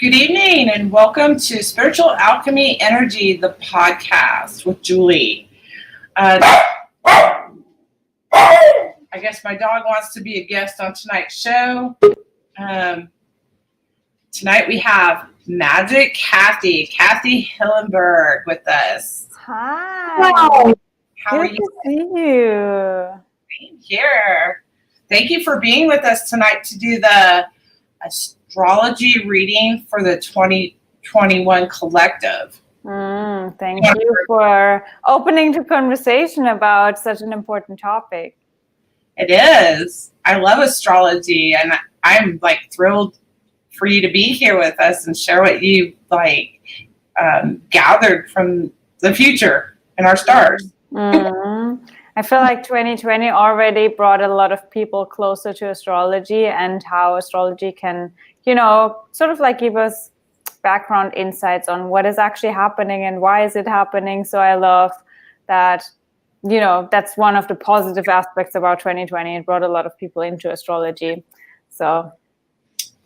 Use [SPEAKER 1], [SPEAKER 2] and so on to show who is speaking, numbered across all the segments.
[SPEAKER 1] Good evening and welcome to Spiritual Alchemy Energy, the podcast with Julie. I guess my dog wants to be a guest on tonight's show. Tonight we have Magic Kathi Hillenberg with us.
[SPEAKER 2] Hi.
[SPEAKER 1] How are you?
[SPEAKER 2] Good to see you.
[SPEAKER 1] Same here. Thank you for being with us tonight to do the astrology reading for the 2021 collective.
[SPEAKER 2] Thank you for opening the conversation about such an important topic.
[SPEAKER 1] It is. I love astrology, and I'm thrilled for you to be here with us and share what you gathered from the future and our stars.
[SPEAKER 2] I feel like 2020 already brought a lot of people closer to astrology and how astrology can, sort of give us background insights on what is actually happening and why is it happening. So I love that, that's one of the positive aspects about 2020. It brought a lot of people into astrology. So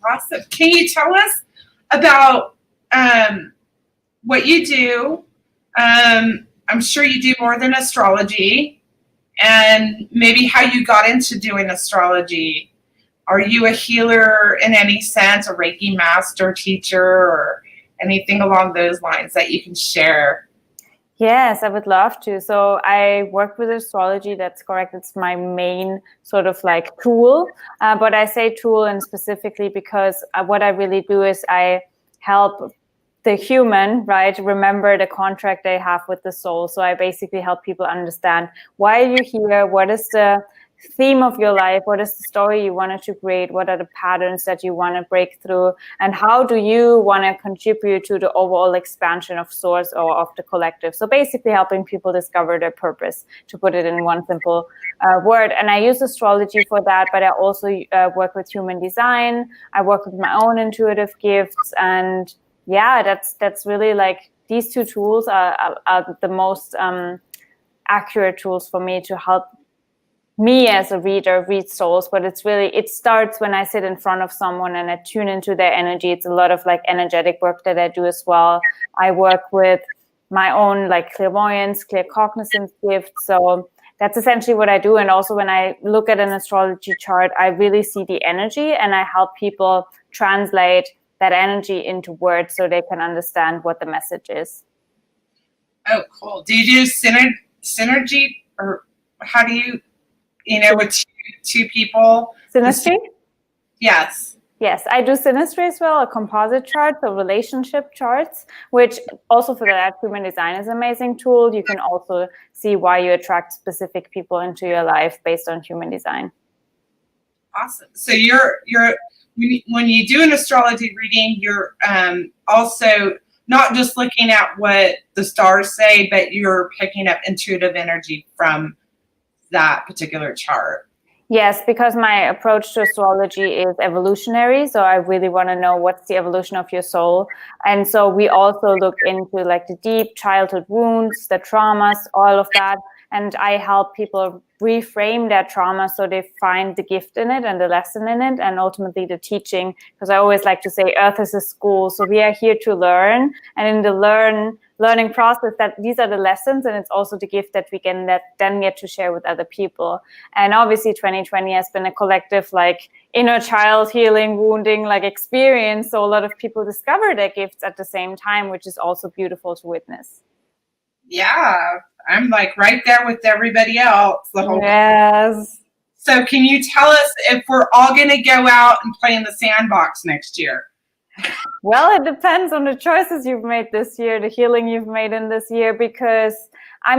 [SPEAKER 1] awesome. Can you tell us about what you do? I'm sure you do more than astrology, and maybe how you got into doing astrology. Are you a healer in any sense, a Reiki master, teacher, or anything along those lines that you can share?
[SPEAKER 2] Yes, I would love to. So I work with astrology. That's correct. It's my main sort of tool. But I say tool and specifically because what I really do is I help the human, right, remember the contract they have with the soul. So I basically help people understand why are you here, what is the theme of your life, what is the story you wanted to create, what are the patterns that you want to break through, and how do you want to contribute to the overall expansion of source or of the collective. So basically helping people discover their purpose, to put it in one simple word. And I use astrology for that, but I also work with human design. I work with my own intuitive gifts, and yeah, that's really these two tools are the most accurate tools for me to help me as a reader read souls. But it starts when I sit in front of someone and I tune into their energy. It's a lot of energetic work that I do as well. I work with my own clairvoyance, claircognizance gifts. So that's essentially what I do. And also when I look at an astrology chart, I really see the energy and I help people translate that energy into words so they can understand what the message is.
[SPEAKER 1] Oh, cool. Do you do synergy, or how do you, with two people?
[SPEAKER 2] Synastry?
[SPEAKER 1] Yes.
[SPEAKER 2] Yes, I do synastry as well, a composite chart, so relationship charts, which also for that human design is an amazing tool. You can also see why you attract specific people into your life based on human design.
[SPEAKER 1] Awesome. So you're when you do an astrology reading, you're also not just looking at what the stars say, but you're picking up intuitive energy from that particular chart.
[SPEAKER 2] Yes, because my approach to astrology is evolutionary. So I really want to know what's the evolution of your soul. And so we also look into the deep childhood wounds, the traumas, all of that. And I help people reframe their trauma so they find the gift in it and the lesson in it and ultimately the teaching. Because I always like to say Earth is a school. So we are here to learn. And in the learning process, that these are the lessons and it's also the gift that we can then get to share with other people. And obviously 2020 has been a collective inner child healing, wounding experience. So a lot of people discover their gifts at the same time, which is also beautiful to witness.
[SPEAKER 1] Yeah, I'm right there with everybody else.
[SPEAKER 2] Yes.
[SPEAKER 1] So can you tell us if we're all going to go out and play in the sandbox next year?
[SPEAKER 2] Well, it depends on the choices you've made this year, the healing you've made in this year, because I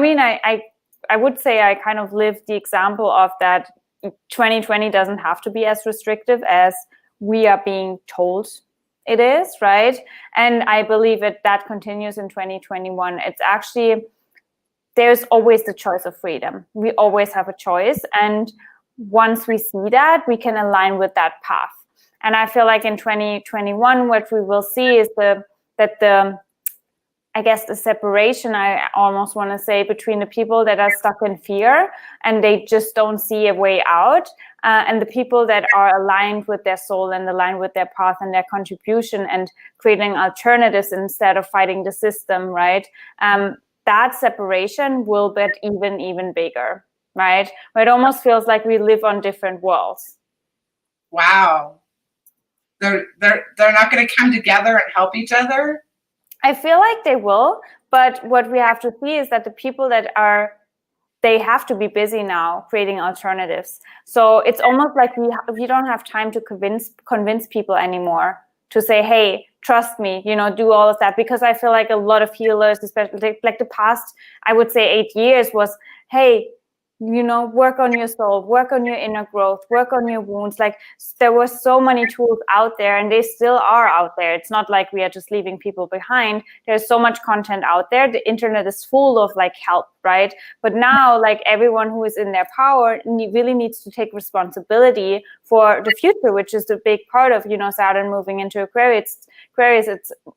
[SPEAKER 2] would say I kind of lived the example of that 2020 doesn't have to be as restrictive as we are being told it is, right? And I believe that continues in 2021. It's actually, there's always the choice of freedom. We always have a choice. And once we see that, we can align with that path. And I feel in 2021, what we will see is the separation, I almost want to say, between the people that are stuck in fear and they just don't see a way out, and the people that are aligned with their soul and aligned with their path and their contribution and creating alternatives instead of fighting the system, right? That separation will get even bigger, right? Where it almost feels like we live on different worlds.
[SPEAKER 1] Wow. They're not going to come together and help each other?
[SPEAKER 2] I feel like they will, but what we have to see is that the people that they have to be busy now creating alternatives. So it's almost like we don't have time to convince people anymore to say, hey, trust me, do all of that. Because I feel like a lot of healers, especially like the past, I would say 8 years was, hey, work on your soul, work on your inner growth, work on your wounds. Like there were so many tools out there and they still are out there. It's not like we are just leaving people behind. There's so much content out there. The internet is full of like help, right? But now like everyone who is in their power really needs to take responsibility for the future, which is the big part of, Saturn moving into Aquarius.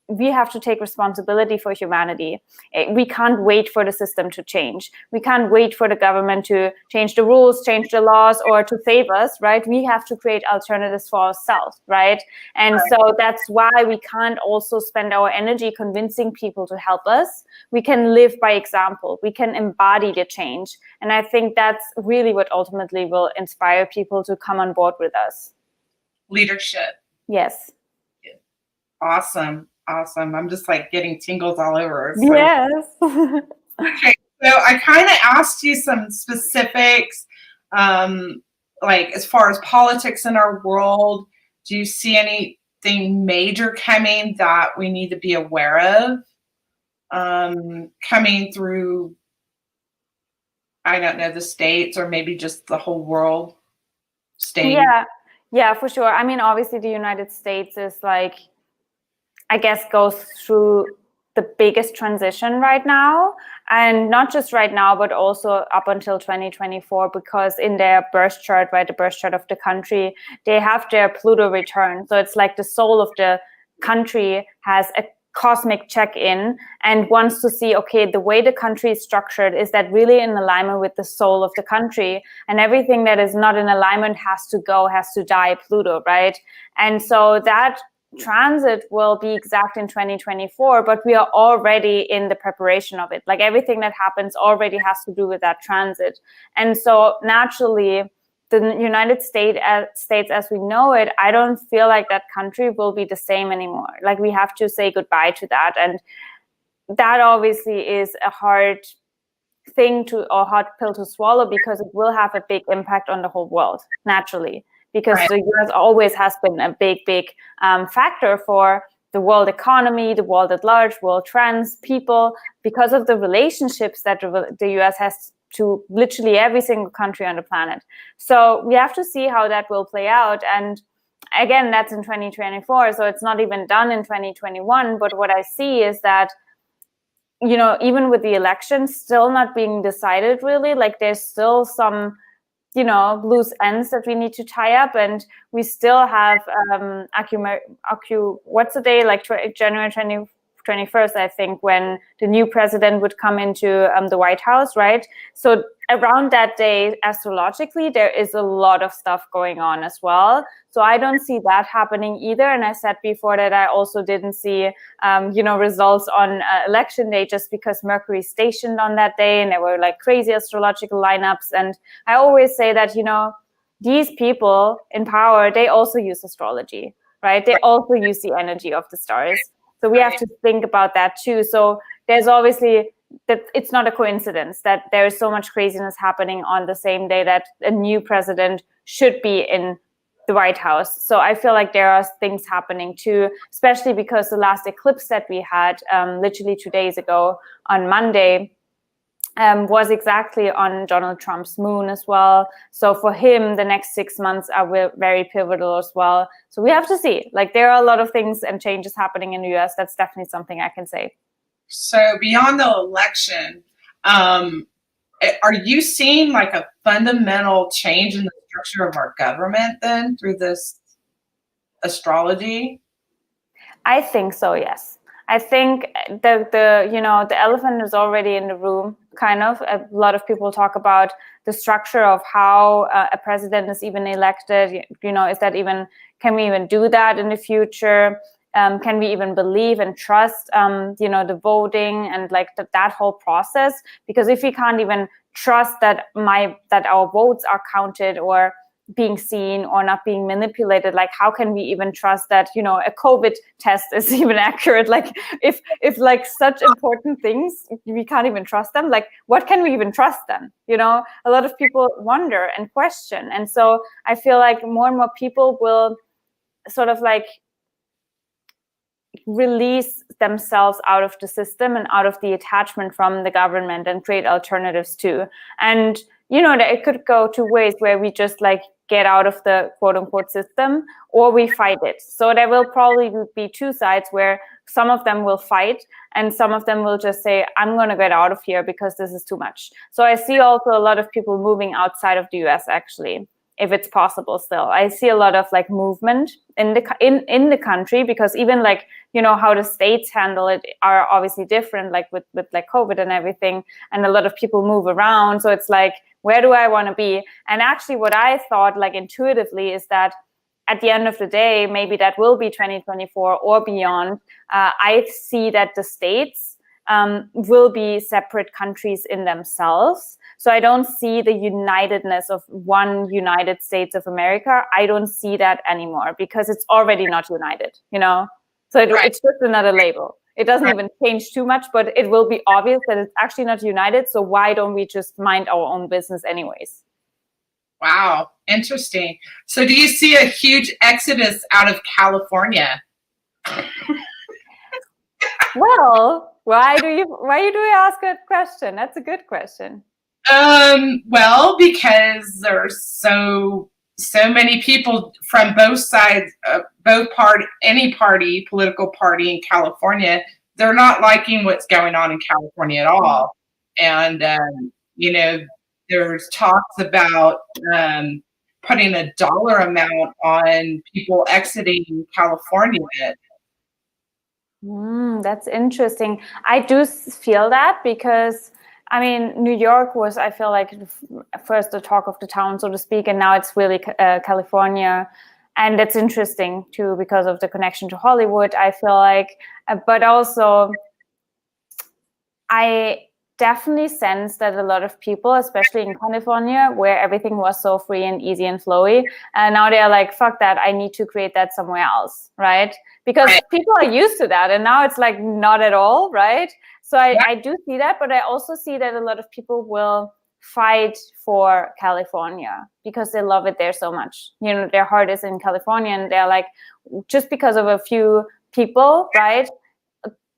[SPEAKER 2] We have to take responsibility for humanity. We can't wait for the system to change. We can't wait for the government to change the rules, change the laws, or to save us, right? We have to create alternatives for ourselves, right? And so that's why we can't also spend our energy convincing people to help us. We can live by example. We can embody the change. And I think that's really what ultimately will inspire people to come on board with us.
[SPEAKER 1] Leadership.
[SPEAKER 2] Yes.
[SPEAKER 1] Awesome. I'm just like getting tingles all over.
[SPEAKER 2] So. Yes.
[SPEAKER 1] Okay, so I kind of asked you some specifics, like as far as politics in our world. Do you see anything major coming that we need to be aware of coming through, I don't know, the states or maybe just the whole world state?
[SPEAKER 2] Yeah, for sure. I mean, obviously the United States is like, I guess, goes through the biggest transition right now, and not just right now, but also up until 2024, because in their birth chart, right, the birth chart of the country, they have their Pluto return. So it's like the soul of the country has a cosmic check-in and wants to see, okay, the way the country is structured, is that really in alignment with the soul of the country? And everything that is not in alignment has to die, Pluto, right? And so that transit will be exact in 2024, but we are already in the preparation of it. Like everything that happens already has to do with that transit. And so naturally, the United States as we know it, I don't feel like that country will be the same anymore. Like we have to say goodbye to that. And that obviously is a hard pill to swallow, because it will have a big impact on the whole world, naturally. Because the US always has been a big factor for the world economy, the world at large, world trends, people, because of the relationships that the US has to literally every single country on the planet. So we have to see how that will play out. And again, that's in 2024, so it's not even done in 2021. But what I see is that, even with the election still not being decided really, like there's still some loose ends that we need to tie up, and we still have what's the day, like January 21st, I think, when the new president would come into the White House, right? So around that day, astrologically, there is a lot of stuff going on as well. So I don't see that happening either. And I said before that I also didn't see, results on election day, just because Mercury stationed on that day and there were like crazy astrological lineups. And I always say that, these people in power, they also use astrology, right? They also use the energy of the stars. So we have to think about that too. So there's obviously that it's not a coincidence that there is so much craziness happening on the same day that a new president should be in the White House. So I feel like there are things happening too, especially because the last eclipse that we had literally 2 days ago on Monday was exactly on Donald Trump's moon as well. So for him, the next 6 months are very pivotal as well. So we have to see. Like there are a lot of things and changes happening in the US. That's definitely something I can say.
[SPEAKER 1] So beyond the election, are you seeing like a fundamental change in the structure of our government then through this astrology?
[SPEAKER 2] I think so, yes. I think the elephant is already in the room, kind of. A lot of people talk about the structure of how a president is even elected. Is that even, can we even do that in the future? Can we even believe and trust, the voting and like that whole process? Because if we can't even trust that our votes are counted or being seen or not being manipulated, like how can we even trust that a COVID test is even accurate? Like if like such important things we can't even trust them, like what can we even trust then? A lot of people wonder and question, and so I feel like more and more people will sort of like release themselves out of the system and out of the attachment from the government and create alternatives too. And that it could go two ways, where we just like get out of the quote unquote system, or we fight it. So there will probably be two sides, where some of them will fight and some of them will just say, I'm going to get out of here because this is too much. So I see also a lot of people moving outside of the US, actually, if it's possible. Still, I see a lot of like movement in the country, because even like how the states handle it are obviously different, like with like COVID and everything, and a lot of people move around. So it's like, where do I want to be? And actually what I thought like intuitively is that at the end of the day, maybe that will be 2024 or beyond. I see that the states will be separate countries in themselves. So I don't see the unitedness of one United States of America. I don't see that anymore, because it's already not united, So it's just another label. It doesn't even change too much, but it will be obvious that it's actually not united. So why don't we just mind our own business anyways?
[SPEAKER 1] Wow, interesting. So do you see a huge exodus out of California?
[SPEAKER 2] Well, why do you ask that question? That's a good question.
[SPEAKER 1] Well, because there's so many people from both sides, any political party in California, they're not liking what's going on in California at all. And, there's talks about putting a dollar amount on people exiting California.
[SPEAKER 2] That's interesting. I do feel that, because I mean, New York was, I feel like, first the talk of the town, so to speak, and now it's really California. And that's interesting too, because of the connection to Hollywood, I feel like. But also, I definitely sense that a lot of people, especially in California, where everything was so free and easy and flowy, and now they're like, fuck that, I need to create that somewhere else, right? Because people are used to that, and now it's like not at all, right? So I do see that, but I also see that a lot of people will fight for California because they love it there so much. Their heart is in California, and they're like, just because of a few people, right?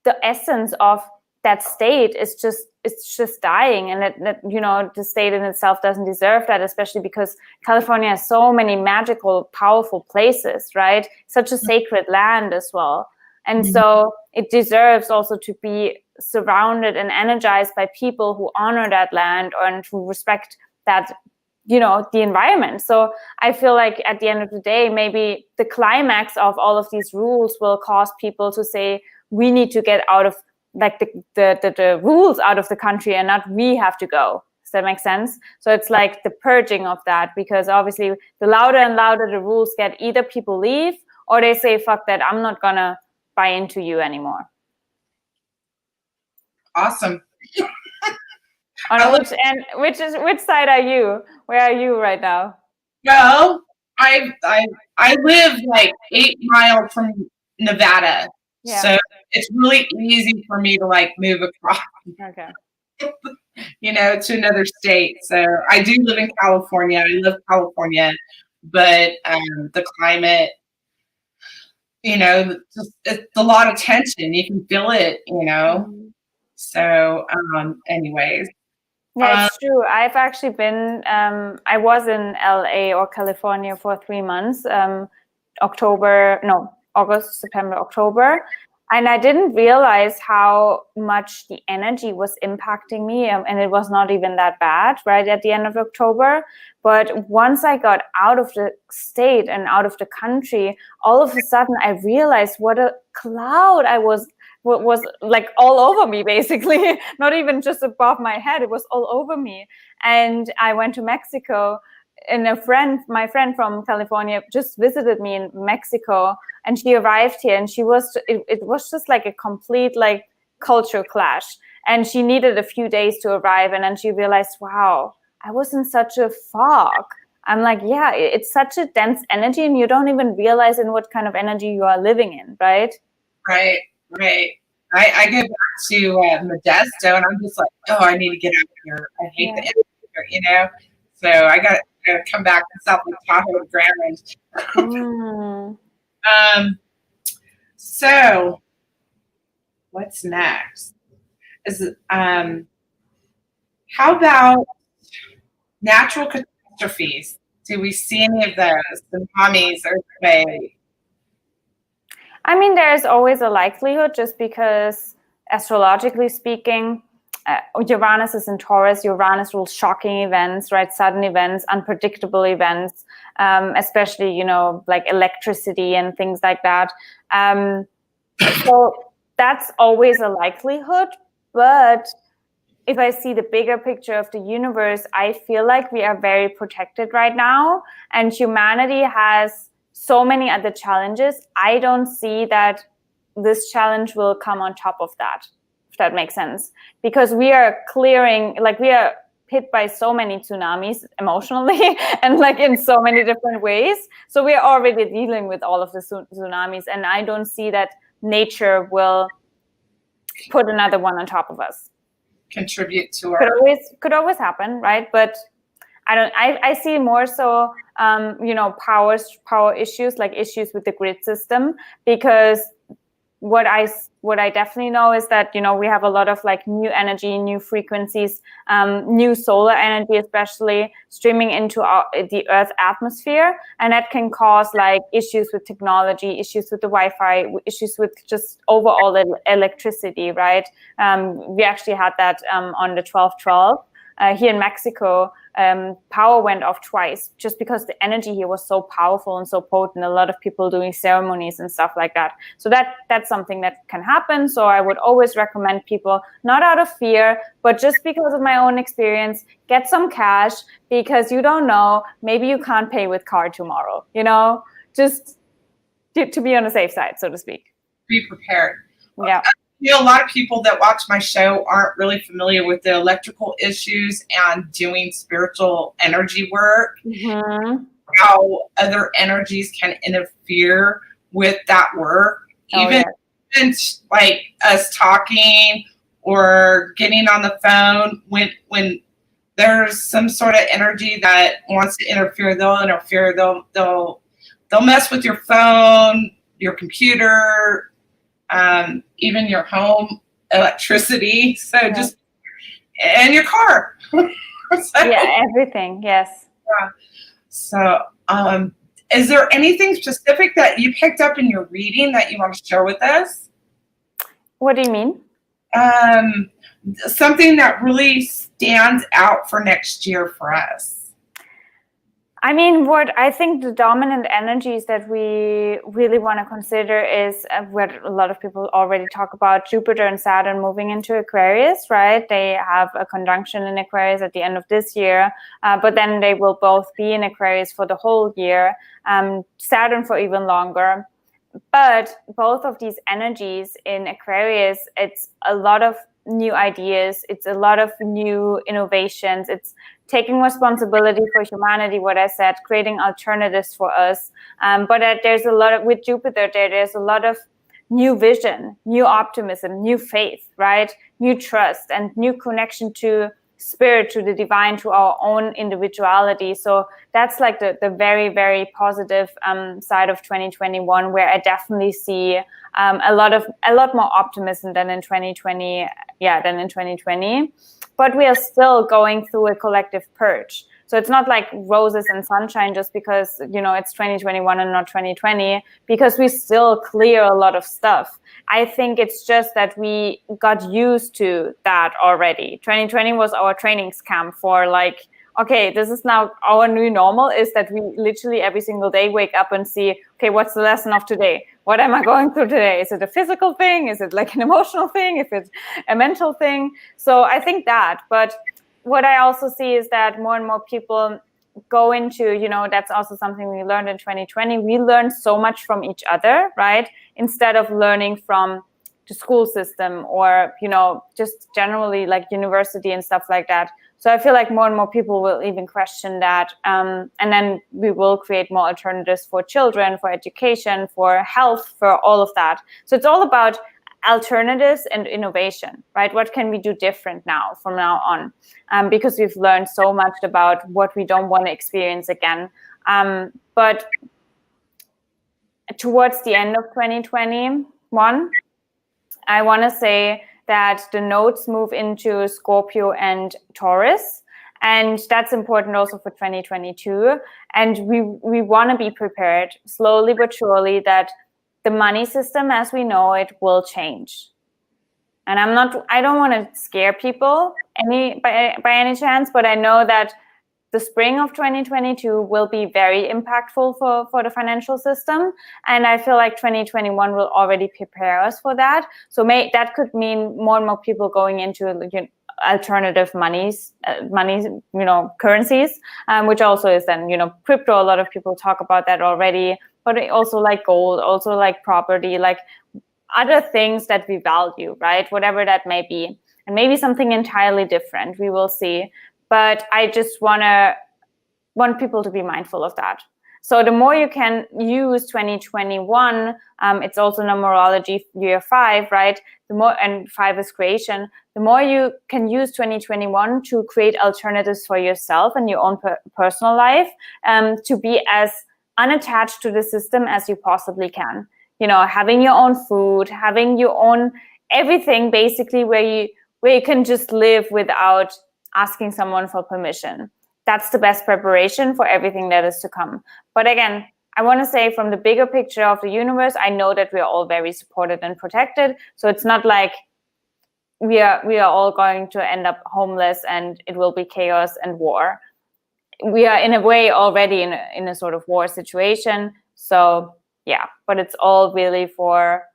[SPEAKER 2] The essence of that state is just dying, and that the state in itself doesn't deserve that, especially because California has so many magical, powerful places, right? Such a sacred land as well. And so it deserves also to be surrounded and energized by people who honor that land and who respect that, the environment. So I feel like at the end of the day, maybe the climax of all of these rules will cause people to say, we need to get out of like the rules out of the country, and not we have to go. Does that make sense? So it's like the purging of that, because obviously the louder and louder the rules get, either people leave or they say, fuck that, I'm not gonna buy into you anymore.
[SPEAKER 1] Awesome.
[SPEAKER 2] Which side are you? Where are you right now?
[SPEAKER 1] Well, I live like 8 miles from Nevada. Yeah. So it's really easy for me to like move across, to another state. So I do live in California. I love California, but the climate, it's a lot of tension. You can feel it, So anyways.
[SPEAKER 2] Yeah, it's true. I've actually been, I was in LA or California for 3 months, August, September, October. And I didn't realize how much the energy was impacting me. And it was not even that bad right at the end of October. But once I got out of the state and out of the country, all of a sudden I realized what a cloud I was was like all over me, basically. Not even just above my head, it was all over me. And I went to Mexico, and my friend from California just visited me in Mexico, and she arrived here, and it was just like a complete like culture clash. And she needed a few days to arrive, and then she realized, wow, I was in such a fog. I'm like, yeah, it's such a dense energy, and you don't even realize in what kind of energy you are living in, right?
[SPEAKER 1] Right. I go back to Modesto, and I'm just like, oh, I need to get out of here. I hate the energy here, you know? So I got to come back to South Lake Tahoe ground. So what's next? How about natural catastrophes? Do we see any of those? Tsunamis, earthquakes?
[SPEAKER 2] I mean, there's always a likelihood, just because astrologically speaking, Uranus is in Taurus. Uranus rules shocking events, right? Sudden events, unpredictable events, especially, you know, like electricity and things like that. So that's always a likelihood. But if I see the bigger picture of the universe, I feel like we are very protected right now, and humanity has so many other challenges. I don't see that this challenge will come on top of that, if that makes sense, because we are clearing, like we are hit by so many tsunamis emotionally and like in so many different ways. So we are already dealing with all of the tsunamis, and I don't see that nature will put another one on top of us.
[SPEAKER 1] Contribute to our
[SPEAKER 2] could always happen, right? But I see more so you know, power issues, like issues with the grid system, because what I definitely know is that, you know, we have a lot of like new energy, new frequencies, new solar energy, especially streaming into the Earth atmosphere, and that can cause like issues with technology, issues with the Wi-Fi, issues with just overall electricity, right? We actually had that on the 12/12 here in Mexico. Power went off twice just because the energy here was so powerful and so potent. A lot of people doing ceremonies and stuff like that. So that's something that can happen. So I would always recommend people, not out of fear, but just because of my own experience, get some cash, because you don't know, maybe you can't pay with card tomorrow, you know, just to be on the safe side, so to speak.
[SPEAKER 1] Be prepared.
[SPEAKER 2] Yeah.
[SPEAKER 1] You know, a lot of people that watch my show aren't really familiar with the electrical issues and doing spiritual energy work, how other energies can interfere with that work. Even like us talking or getting on the phone, when there's some sort of energy that wants to interfere, they'll interfere. They'll mess with your phone, your computer, even your home electricity. So just, and your car.
[SPEAKER 2] Yeah, everything. Yes.
[SPEAKER 1] Yeah. So, is there anything specific that you picked up in your reading that you want to share with us?
[SPEAKER 2] What do you mean?
[SPEAKER 1] Something that really stands out for next year for us.
[SPEAKER 2] I mean, what I think the dominant energies that we really want to consider is what a lot of people already talk about, Jupiter and Saturn moving into Aquarius, right? They have a conjunction in Aquarius at the end of this year, but then they will both be in Aquarius for the whole year, Saturn for even longer. But both of these energies in Aquarius, it's a lot of new ideas, it's a lot of new innovations, it's taking responsibility for humanity, what I said, creating alternatives for us. But there's a lot of, with Jupiter, there's a lot of new vision, new optimism, new faith, right? New trust and new connection to spirit, to the divine, to our own individuality. So that's like the very, very positive side of 2021, where I definitely see a lot more optimism than in 2020. But we are still going through a collective purge. So it's not like roses and sunshine just because, you know, it's 2021 and not 2020, because we still clear a lot of stuff. I think it's just that we got used to that already. 2020 was our training camp for like, okay, this is now our new normal, is that we literally every single day wake up and see, okay, what's the lesson of today? What am I going through today? Is it a physical thing? Is it like an emotional thing? Is it a mental thing? So I think that, but what I also see is that more and more people go into, that's also something we learned in 2020. We learned so much from each other, right? Instead of learning from the school system or, just generally like university and stuff like that. So I feel like more and more people will even question that. And then we will create more alternatives for children, for education, for health, for all of that. So it's all about alternatives and innovation, right? What can we do different now from now on? Because we've learned so much about what we don't want to experience again. But towards the end of 2021, I want to say that the nodes move into Scorpio and Taurus. And that's important also for 2022. And we want to be prepared slowly but surely that the money system as we know it will change. And I don't want to scare people by any chance, but I know that the spring of 2022 will be very impactful for the financial system. And I feel like 2021 will already prepare us for that. So that could mean more and more people going into alternative monies, currencies, which also is then, crypto. A lot of people talk about that already, but also like gold, also like property, like other things that we value, right? Whatever that may be. And maybe something entirely different, we will see. But I just want people to be mindful of that. So the more you can use 2021, it's also numerology year 5, right? The more, and 5 is creation. The more you can use 2021 to create alternatives for yourself and your own personal life, to be as unattached to the system as you possibly can. Having your own food, having your own everything, basically, where you can just live without asking someone for permission. That's the best preparation for everything that is to come. But again, I want to say from the bigger picture of the universe, I know that we are all very supported and protected. So it's not like we are all going to end up homeless and it will be chaos and war. We are in a way already in a sort of war situation. So yeah, but it's all really for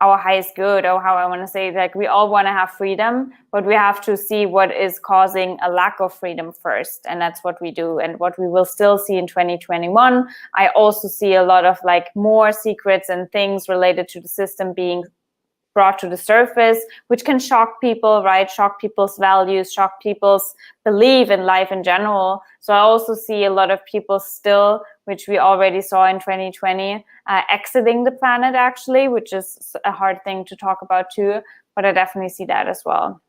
[SPEAKER 2] our highest good, or how I want to say, like, we all want to have freedom, but we have to see what is causing a lack of freedom first. And that's what we do. And what we will still see in 2021, I also see a lot of like more secrets and things related to the system being brought to the surface, which can shock people, right? Shock people's values, shock people's belief in life in general. So I also see a lot of people still, which we already saw in 2020, exiting the planet actually, which is a hard thing to talk about too, but I definitely see that as well.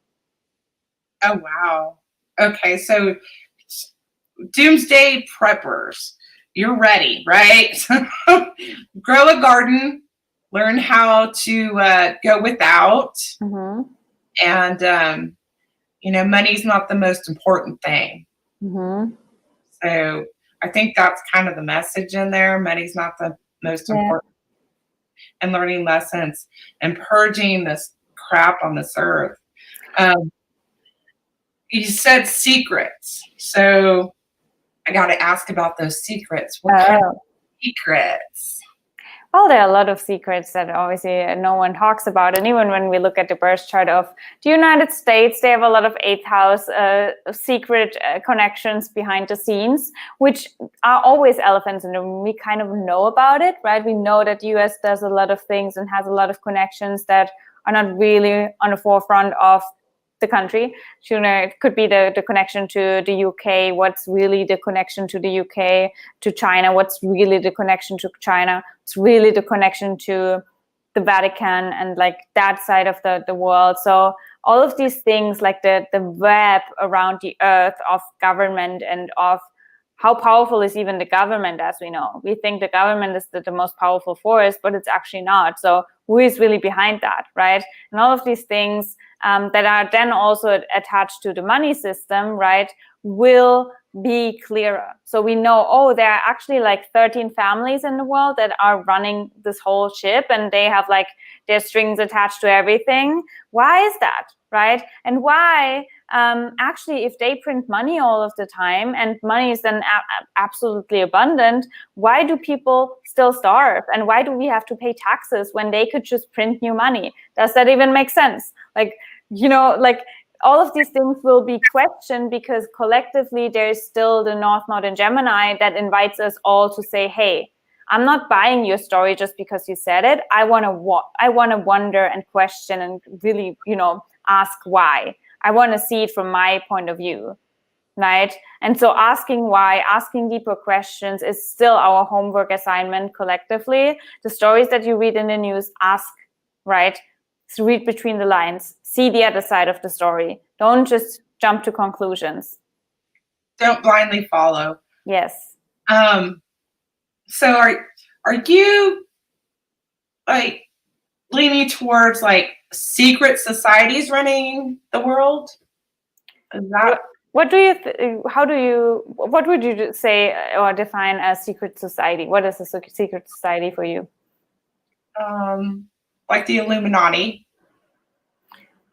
[SPEAKER 1] Oh, wow. Okay, so doomsday preppers, you're ready, right? Grow a garden, learn how to go without.
[SPEAKER 2] Mm-hmm.
[SPEAKER 1] And, money's not the most important thing.
[SPEAKER 2] Mm-hmm.
[SPEAKER 1] So I think that's kind of the message in there. Money's not the most important. And learning lessons and purging this crap on this earth. You said secrets. So I got to ask about those secrets. What kind of secrets?
[SPEAKER 2] Well, there are a lot of secrets that obviously no one talks about. And even when we look at the birth chart of the United States, they have a lot of 8th house secret connections behind the scenes, which are always elephants in the room. We kind of know about it, right? We know that the US does a lot of things and has a lot of connections that are not really on the forefront of the country. It could be the connection to the UK, what's really the connection to the UK, to China, what's really the connection to China, it's really the connection to the Vatican and like that side of the world. So all of these things, like the web around the earth of government and of how powerful is even the government, as we know. We think the government is the most powerful force, but it's actually not. So who is really behind that, right? And all of these things that are then also attached to the money system, right, will be clearer. So we know, oh, there are actually like 13 families in the world that are running this whole ship, and they have like their strings attached to everything. Why is that, right? And why actually, if they print money all of the time and money is then absolutely abundant, why do people still starve? And why do we have to pay taxes when they could just print new money? Does that even make sense? Like, you know, like all of these things will be questioned because collectively there's still the North Node in Gemini that invites us all to say, hey, I'm not buying your story just because you said it. I want to wonder and question and really, you know, ask why. I want to see it from my point of view, right? And so asking why, asking deeper questions is still our homework assignment collectively. The stories that you read in the news, ask, right? So read between the lines, see the other side of the story. Don't just jump to conclusions.
[SPEAKER 1] Don't blindly follow.
[SPEAKER 2] Yes.
[SPEAKER 1] So are you like leaning towards like secret societies running the world? Is that
[SPEAKER 2] what do you what would you say or define as secret society? What is a secret society for you?
[SPEAKER 1] Like the Illuminati?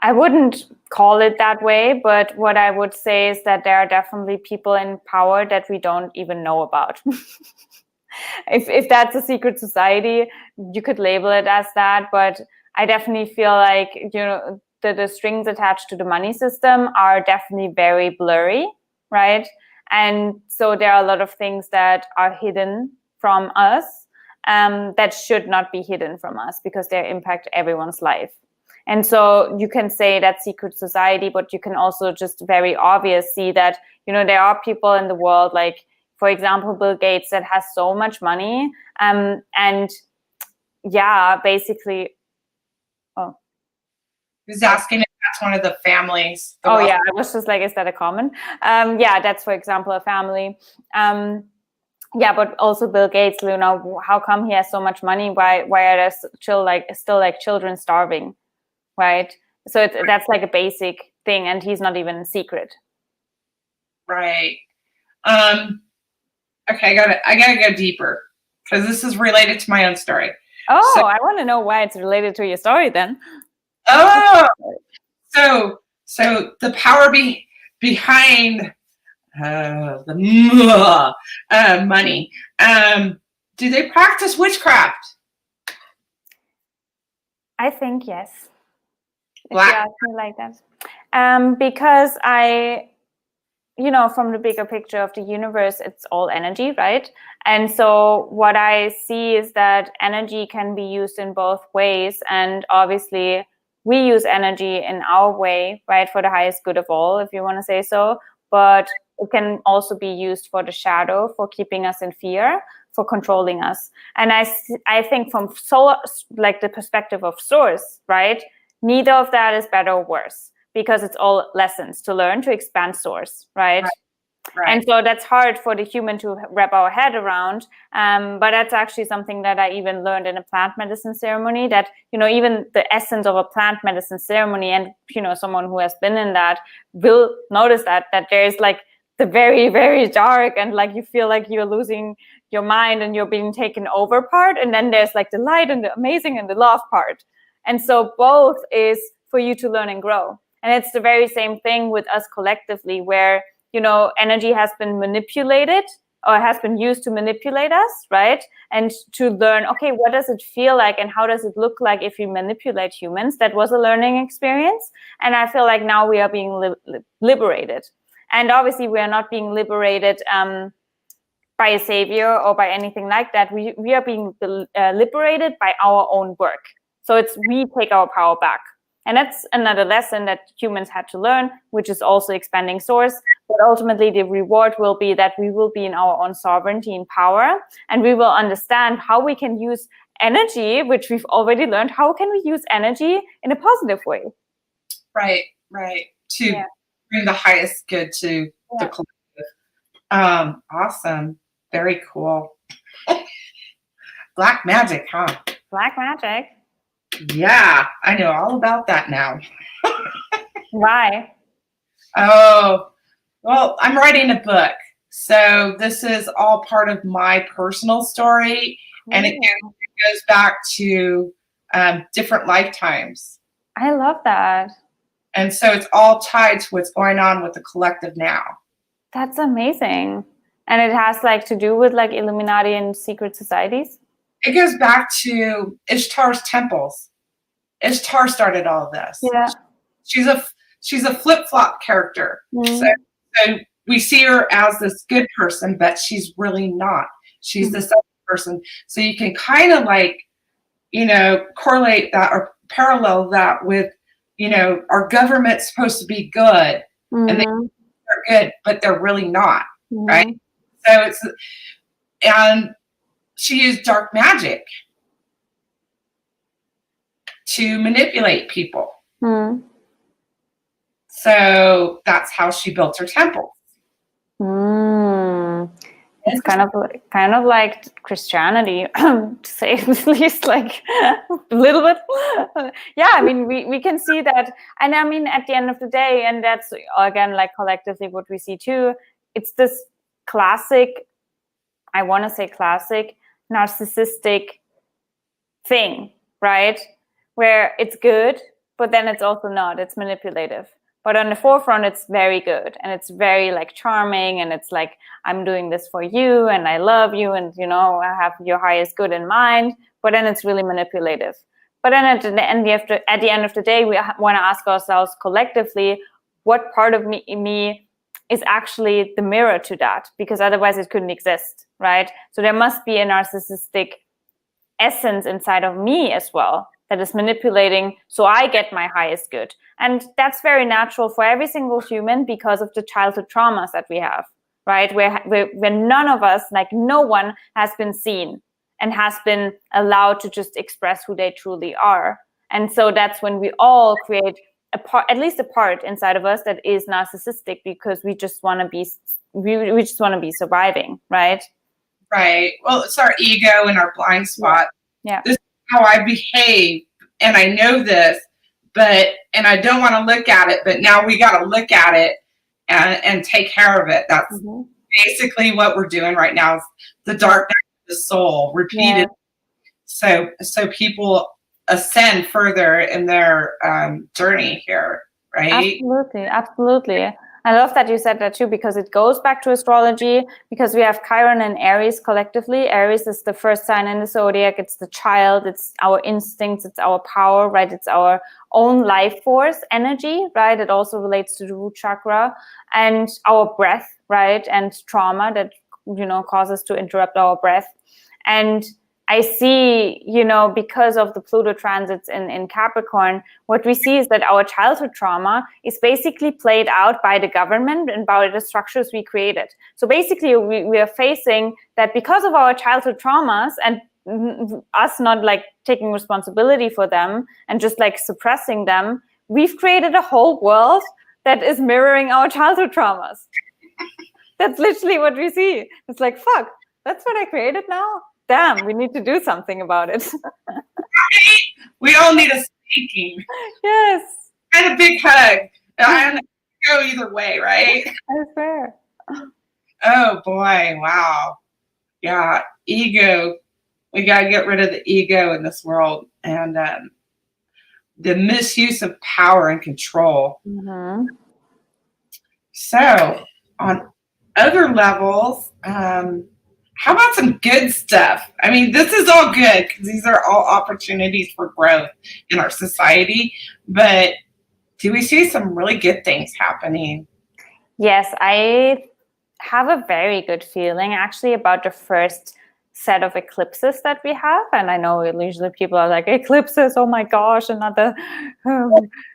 [SPEAKER 2] I wouldn't call it that way, but what I would say is that there are definitely people in power that we don't even know about. If that's a secret society, you could label it as that, but I definitely feel like, you know, the strings attached to the money system are definitely very blurry, right? And so there are a lot of things that are hidden from us that should not be hidden from us because they impact everyone's life. And so you can say that secret society, but you can also just very obvious see that, you know, there are people in the world, like, for example, Bill Gates, that has so much money. And yeah, basically,
[SPEAKER 1] Who's asking if that's one of the families?
[SPEAKER 2] Yeah, I was just like, is that a common? Yeah, that's, for example, a family. Yeah, but also Bill Gates, you know, how come he has so much money? Why are there still like children starving, right? So that's like a basic thing, and he's not even secret.
[SPEAKER 1] Right. Okay, I gotta go deeper because this is related to my own story.
[SPEAKER 2] Oh, so, I want to know why it's related to your story then.
[SPEAKER 1] Oh, so the power behind the money. Do they practice witchcraft?
[SPEAKER 2] I think yes.
[SPEAKER 1] Black.
[SPEAKER 2] If you ask me like that, because you know, from the bigger picture of the universe, it's all energy, right? And so what I see is that energy can be used in both ways. And obviously we use energy in our way, right? For the highest good of all, if you want to say so. But it can also be used for the shadow, for keeping us in fear, for controlling us. And I think from like the perspective of source, right? Neither of that is better or worse, because it's all lessons to learn to expand source, right? Right. And so that's hard for the human to wrap our head around. But that's actually something that I even learned in a plant medicine ceremony, that, you know, even the essence of a plant medicine ceremony, and, you know, someone who has been in that will notice that there's like the very, very dark and like you feel like you're losing your mind and you're being taken over part. And then there's like the light and the amazing and the love part. And so both is for you to learn and grow. And it's the very same thing with us collectively, where, you know, energy has been manipulated or has been used to manipulate us, right? And to learn, okay, what does it feel like and how does it look like if you manipulate humans? That was a learning experience. And I feel like now we are being liberated. And obviously we are not being liberated by a savior or by anything like that. We are being liberated by our own work. So it's we take our power back. And that's another lesson that humans had to learn, which is also expanding source. But ultimately, the reward will be that we will be in our own sovereignty and power, and we will understand how we can use energy, which we've already learned. How can we use energy in a positive way?
[SPEAKER 1] Right. To bring the highest good to the collective. Awesome. Very cool. Black magic, huh?
[SPEAKER 2] Black magic.
[SPEAKER 1] Yeah, I know all about that now.
[SPEAKER 2] Why?
[SPEAKER 1] Oh, well, I'm writing a book. So this is all part of my personal story, and it goes back to different lifetimes.
[SPEAKER 2] I love that.
[SPEAKER 1] And so it's all tied to what's going on with the collective now.
[SPEAKER 2] That's amazing. And it has like to do with like Illuminati and secret societies?
[SPEAKER 1] It goes back to Ishtar's temples. Ishtar started all of this.
[SPEAKER 2] Yeah.
[SPEAKER 1] She's a flip-flop character.
[SPEAKER 2] Mm-hmm.
[SPEAKER 1] So we see her as this good person, but she's really not. She's this other person. So you can kind of like, correlate that or parallel that with, our government's supposed to be good, and they're good, but they're really not, right? So and she used dark magic to manipulate people. So that's how she built her temples.
[SPEAKER 2] It's kind of like Christianity, to say at least, like a little bit. Yeah, I mean, we can see that. And I mean, at the end of the day, and that's, again, like collectively what we see too, it's this classic, I want to say classic, narcissistic thing, right? Where it's good, but then it's also not. It's manipulative. But on the forefront, it's very good, and it's very like charming, and it's like, I'm doing this for you, and I love you, and I have your highest good in mind. But then it's really manipulative. But then at the end of the day, we want to ask ourselves collectively, what part of me is actually the mirror to that? Because otherwise, it couldn't exist, right? So there must be a narcissistic essence inside of me as well that is manipulating so I get my highest good. And that's very natural for every single human because of the childhood traumas that we have, right? Where none of us, like no one has been seen and has been allowed to just express who they truly are. And so that's when we all create at least a part inside of us that is narcissistic, because we just want to be surviving, right?
[SPEAKER 1] Right. Well, it's our ego and our blind spot.
[SPEAKER 2] Yeah.
[SPEAKER 1] This is how I behave, and I know this, and I don't want to look at it, but now we got to look at it and take care of it. That's basically what we're doing right now, is the dark night of the soul repeated. Yeah. So people ascend further in their journey here, right?
[SPEAKER 2] Absolutely. I love that you said that too, because it goes back to astrology, because we have Chiron and Aries collectively. Aries is the first sign in the zodiac. It's the child, it's our instincts, it's our power, right? It's our own life force energy, right? It also relates to the root chakra, and our breath, right? And trauma that, causes to interrupt our breath. And I see, because of the Pluto transits in Capricorn, what we see is that our childhood trauma is basically played out by the government and by the structures we created. So basically, we are facing that because of our childhood traumas and us not like taking responsibility for them and just like suppressing them, we've created a whole world that is mirroring our childhood traumas. That's literally what we see. It's like, fuck, that's what I created now? Damn, we need to do something about it.
[SPEAKER 1] We all need a speaking.
[SPEAKER 2] Yes.
[SPEAKER 1] And a big hug. And go either way, right?
[SPEAKER 2] That's fair.
[SPEAKER 1] Oh boy, wow. Yeah, ego. We got to get rid of the ego in this world, and the misuse of power and control. So on other levels, how about some good stuff? I mean, this is all good because these are all opportunities for growth in our society. But do we see some really good things happening?
[SPEAKER 2] Yes, I have a very good feeling actually about the first set of eclipses that we have. And I know usually people are like, eclipses, oh my gosh, another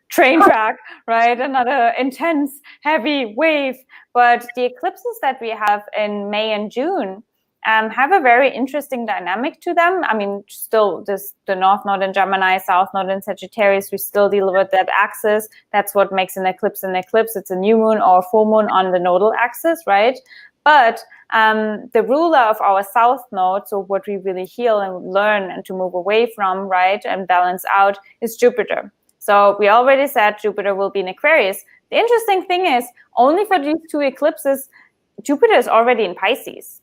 [SPEAKER 2] train track, right? Another intense, heavy wave. But the eclipses that we have in May and June have a very interesting dynamic to them. I mean, still the North Node in Gemini, South Node in Sagittarius, we still deal with that axis. That's what makes an eclipse an eclipse. It's a new moon or a full moon on the nodal axis, right? But the ruler of our South Node, so what we really heal and learn and to move away from, right, and balance out, is Jupiter. So we already said Jupiter will be in Aquarius. The interesting thing is, only for these two eclipses, Jupiter is already in Pisces,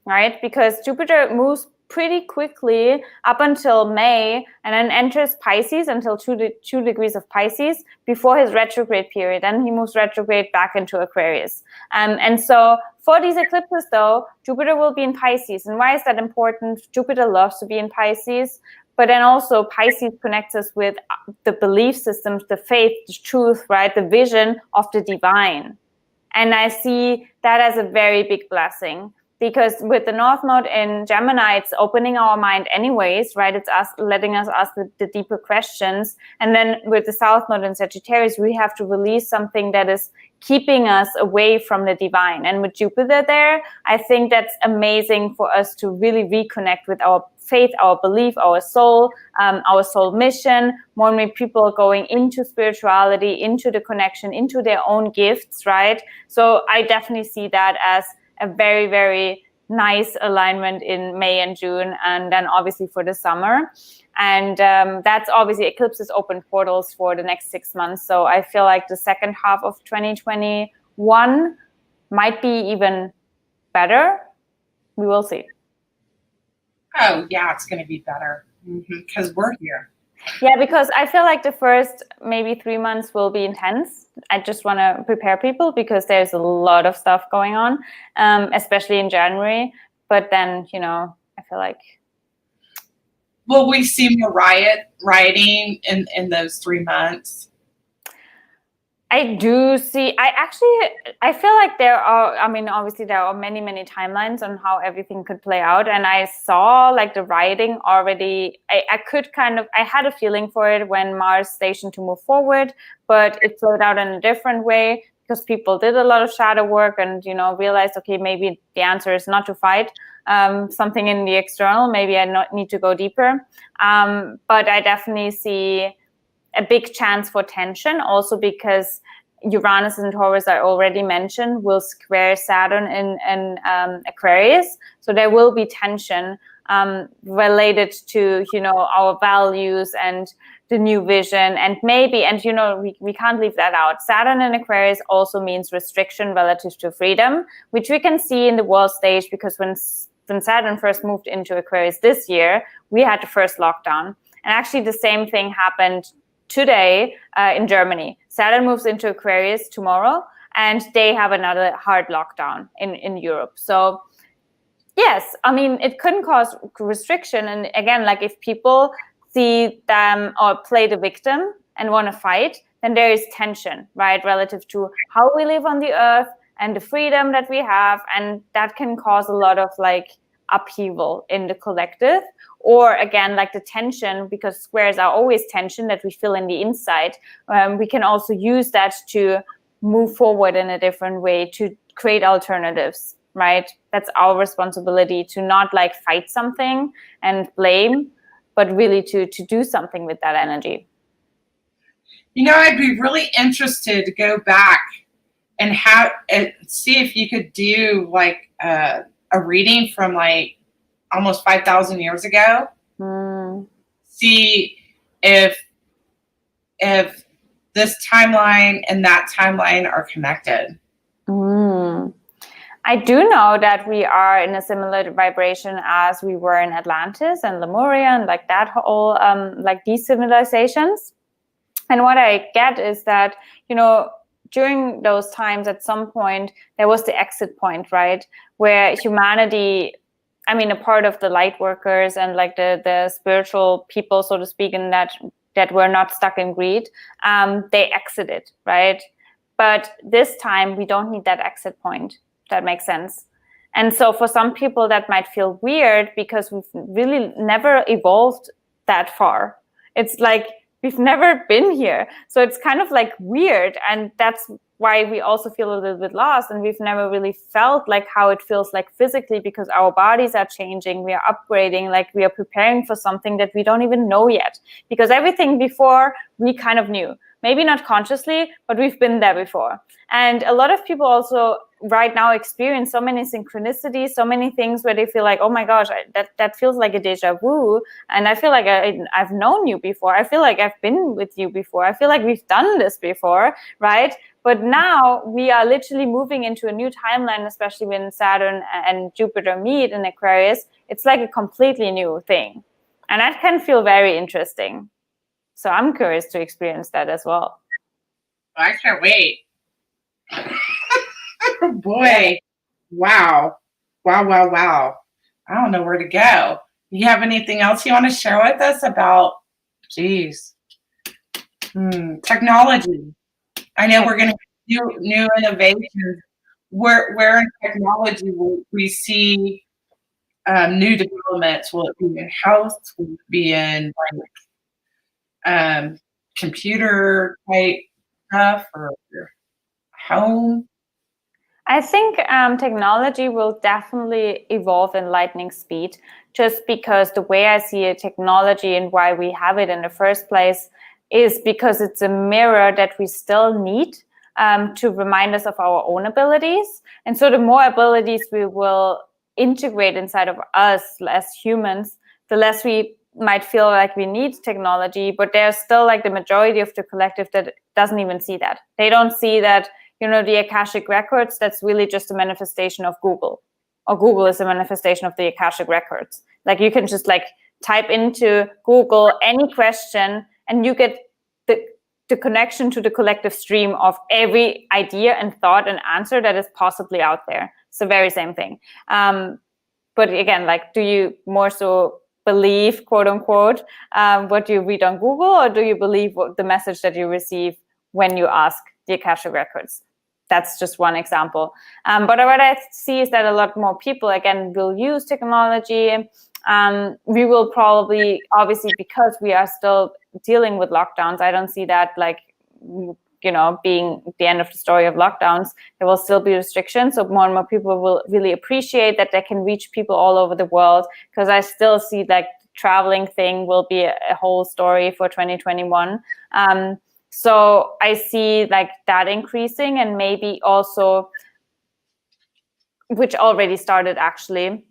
[SPEAKER 2] right? Because Jupiter moves pretty quickly up until May and then enters Pisces until 2 degrees of Pisces before his retrograde period. Then he moves retrograde back into Aquarius. And so for these eclipses, though, Jupiter will be in Pisces. And why is that important? Jupiter loves to be in Pisces. But then also Pisces connects us with the belief systems, the faith, the truth, right? The vision of the divine. And I see that as a very big blessing. Because with the North Node in Gemini, it's opening our mind anyways, right? It's us letting us ask the deeper questions. And then with the South Node in Sagittarius, we have to release something that is keeping us away from the divine. And with Jupiter there, I think that's amazing for us to really reconnect with our faith, our belief, our soul mission. More and more people are going into spirituality, into the connection, into their own gifts, right? So I definitely see that as a very, very nice alignment in May and June, and then obviously for the summer. And that's obviously eclipses open portals for the next 6 months. So I feel like the second half of 2021 might be even better. We will see.
[SPEAKER 1] Oh, yeah, it's going to be better because we're here.
[SPEAKER 2] Yeah, because I feel like the first maybe 3 months will be intense. I just want to prepare people because there's a lot of stuff going on, especially in January. But then, I feel like...
[SPEAKER 1] Will we see more rioting in those 3 months?
[SPEAKER 2] I do see, I feel like there are, obviously there are many, many timelines on how everything could play out. And I saw like the rioting already, I had a feeling for it when Mars stationed to move forward, but it played out in a different way because people did a lot of shadow work and, realized, okay, maybe the answer is not to fight something in the external. Maybe I need to go deeper. But I definitely see a big chance for tension, also because Uranus and Taurus, I already mentioned, will square Saturn in Aquarius. So there will be tension related to, our values and the new vision. And maybe, we can't leave that out. Saturn in Aquarius also means restriction relative to freedom, which we can see in the world stage because when Saturn first moved into Aquarius this year, we had the first lockdown. And actually the same thing happened today in Germany. Saturn moves into Aquarius tomorrow, and they have another hard lockdown in Europe. So yes, it couldn't cause restriction. And again, like if people see them or play the victim and want to fight, then there is tension, right? Relative to how we live on the earth and the freedom that we have. And that can cause a lot of like upheaval in the collective. Or again, like the tension, because squares are always tension that we feel in the inside. We can also use that to move forward in a different way, to create alternatives, right? That's our responsibility, to not like fight something and blame, but really to do something with that energy.
[SPEAKER 1] I'd be really interested to go back and see if you could do like a reading from like almost 5,000 years ago. See if this timeline and that timeline are connected.
[SPEAKER 2] I do know that we are in a similar vibration as we were in Atlantis and Lemuria and like that whole like these civilizations. And what I get is that, during those times at some point there was the exit point, right? Where humanity, a part of the light workers and like the spiritual people, so to speak, and that were not stuck in greed, they exited, right? But this time we don't need that exit point. That makes sense. And so for some people that might feel weird because we've really never evolved that far. It's like we've never been here. So it's kind of like weird. And that's why we also feel a little bit lost, and we've never really felt like how it feels like physically, because our bodies are changing, we are upgrading, like we are preparing for something that we don't even know yet, because everything before we kind of knew, maybe not consciously, but we've been there before. And a lot of people also right now experience so many synchronicities, so many things where they feel like, oh my gosh, that feels like a deja vu. And I feel like I've known you before. I feel like I've been with you before. I feel like we've done this before, right? But now we are literally moving into a new timeline, especially when Saturn and Jupiter meet in Aquarius. It's like a completely new thing. And that can feel very interesting. So I'm curious to experience that as well.
[SPEAKER 1] I can't wait. Oh boy. Wow. Wow. I don't know where to go. You have anything else you want to share with us about, technology? I know we're going to do new innovations. Where in technology will we see new developments? Will it be in health? Will it be in computer type stuff or home?
[SPEAKER 2] I think technology will definitely evolve in lightning speed, just because the way I see it, technology and why we have it in the first place is because it's a mirror that we still need to remind us of our own abilities. And so the more abilities we will integrate inside of us as humans, the less we might feel like we need technology. But there's still like the majority of the collective that doesn't even see that. They don't see that, the Akashic Records, that's really just a manifestation of Google. Or Google is a manifestation of the Akashic Records. Like you can just like type into Google any question and you get the connection to the collective stream of every idea and thought and answer that is possibly out there. It's the very same thing. But again, like, do you more so believe, quote unquote, what you read on Google, or do you believe the message that you receive when you ask the Akashic Records? That's just one example. But what I see is that a lot more people, again, will use technology. We will probably, obviously, because we are still dealing with lockdowns, I don't see that like, being the end of the story of lockdowns. There will still be restrictions. So more and more people will really appreciate that they can reach people all over the world, because I still see like traveling thing will be a whole story for 2021. So I see like that increasing, and maybe also, which already started actually,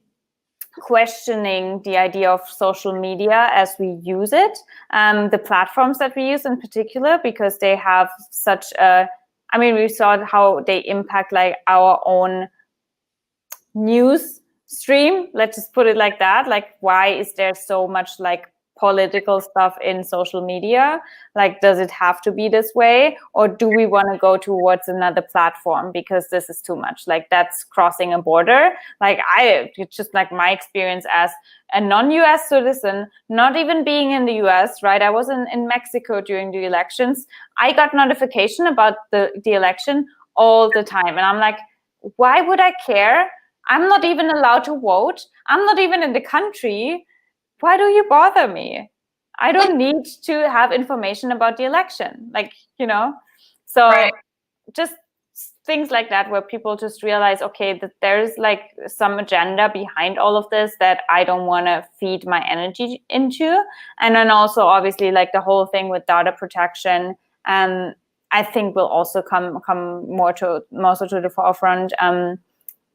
[SPEAKER 2] questioning the idea of social media as we use it, the platforms that we use in particular, because they have such we saw how they impact like our own news stream. Let's just put it like that. Like, why is there so much like political stuff in social media? Like, does it have to be this way, or do we want to go towards another platform because this is too much? Like, that's crossing a border. Like, it's just like my experience as a non-US citizen, not even being in the US, right? I was in Mexico during the elections. I got notification about the election all the time, and I'm like, why would I care? I'm not even allowed to vote. I'm not even in the country. Why do you bother me? I don't need to have information about the election. Like, so right. Just things like that, where people just realize, okay, that there's like some agenda behind all of this that I don't want to feed my energy into. And then also obviously like the whole thing with data protection, I think will also come more to the forefront.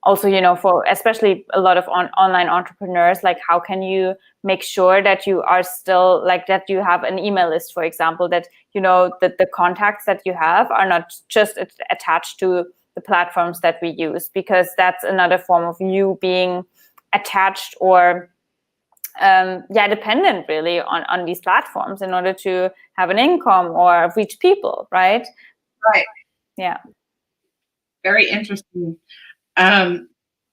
[SPEAKER 2] Also, for especially a lot of online entrepreneurs, like how can you make sure that you are still like that you have an email list, for example, that that the contacts that you have are not just attached to the platforms that we use, because that's another form of you being attached or dependent really on these platforms in order to have an income or reach people, right?
[SPEAKER 1] Right.
[SPEAKER 2] Yeah.
[SPEAKER 1] Very interesting.